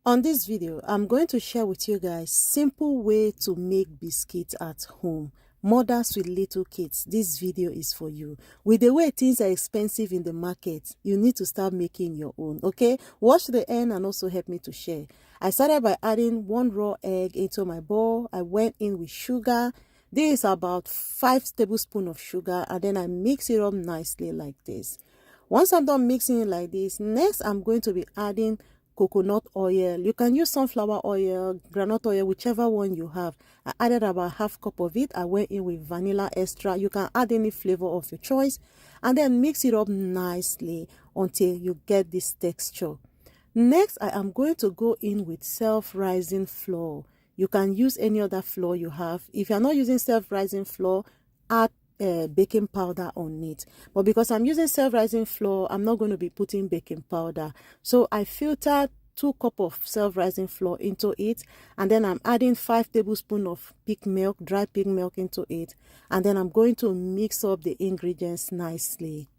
On this video, I'm going to share with you guys simple way to make biscuits at home. Mothers with little kids, this video is for you. With the way things are expensive in the market, you need to start making your own, okay? Watch the end and also help me to share. I started by adding 1 raw egg into my bowl. I went in with sugar. This is about 5 tablespoons of sugar, and then I mix it up nicely like this. Once I'm done mixing it like this, next I'm going to be adding coconut oil. You can use sunflower oil, groundnut oil, whichever one you have. I added about half cup of it. I went in with vanilla extra. You can add any flavor of your choice, and then mix it up nicely until you get this texture. Next, I am going to go in with self-rising flour. You can use any other flour you have. If you're not using self-rising flour, add baking powder on it, but because I'm using self-rising flour, I'm not going to be putting baking powder. So I filtered 2 cups of self-rising flour into it, and then I'm adding 5 tablespoons of pig milk, dry pig milk into it, and then I'm going to mix up the ingredients nicely.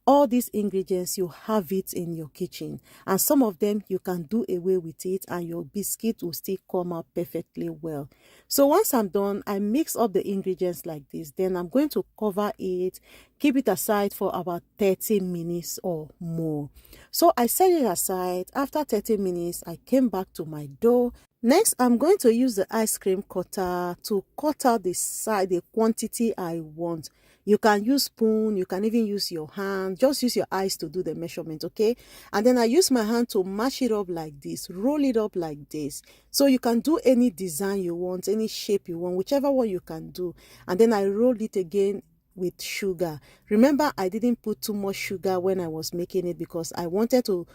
All these ingredients, you have it in your kitchen, and some of them you can do away with it and your biscuit will still come out perfectly well. So once I'm done, I mix up the ingredients like this. Then I'm going to cover it, keep it aside for about 30 minutes or more. So I set it aside. After 30 minutes, I came back to my dough. Next, I'm going to use the ice cream cutter to cut out the quantity I want. You can use spoon, you can even use your hand. Just use your eyes to do the measurement, okay? And then I use my hand to mash it up like this, roll it up like this. So you can do any design you want, any shape you want, whichever one you can do. And then I roll it again with sugar. Remember, I didn't put too much sugar when I was making it because I wanted to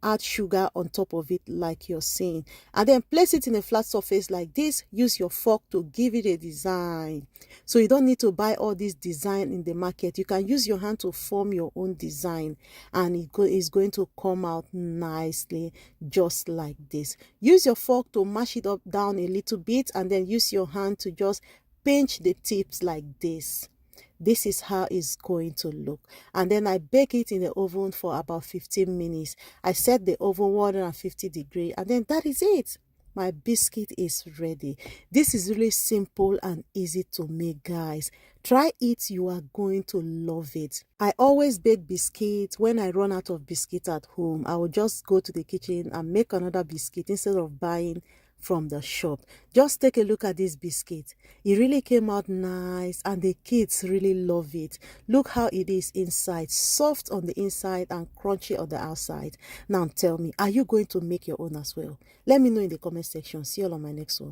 add sugar on top of it like you're seeing, and then place it in a flat surface like this. Use your fork to give it a design, so you don't need to buy all this design in the market. You can use your hand to form your own design, and it is going to come out nicely just like this. Use your fork to mash it up down a little bit, and then use your hand to just pinch the tips like this. This is how it's going to look, and then I bake it in the oven for about 15 minutes. I set the oven 150 degrees, and then that is it. My biscuit is ready. This is really simple and easy to make, guys. Try it, you are going to love it. I always bake biscuits. When I run out of biscuit at home, I will just go to the kitchen and make another biscuit instead of buying from the shop. Just take a look at this biscuit. It really came out nice and the kids really love it. Look how it is inside, soft on the inside and crunchy on the outside. Now tell me, are you going to make your own as well? Let me know in the comment section. See you all on my next one.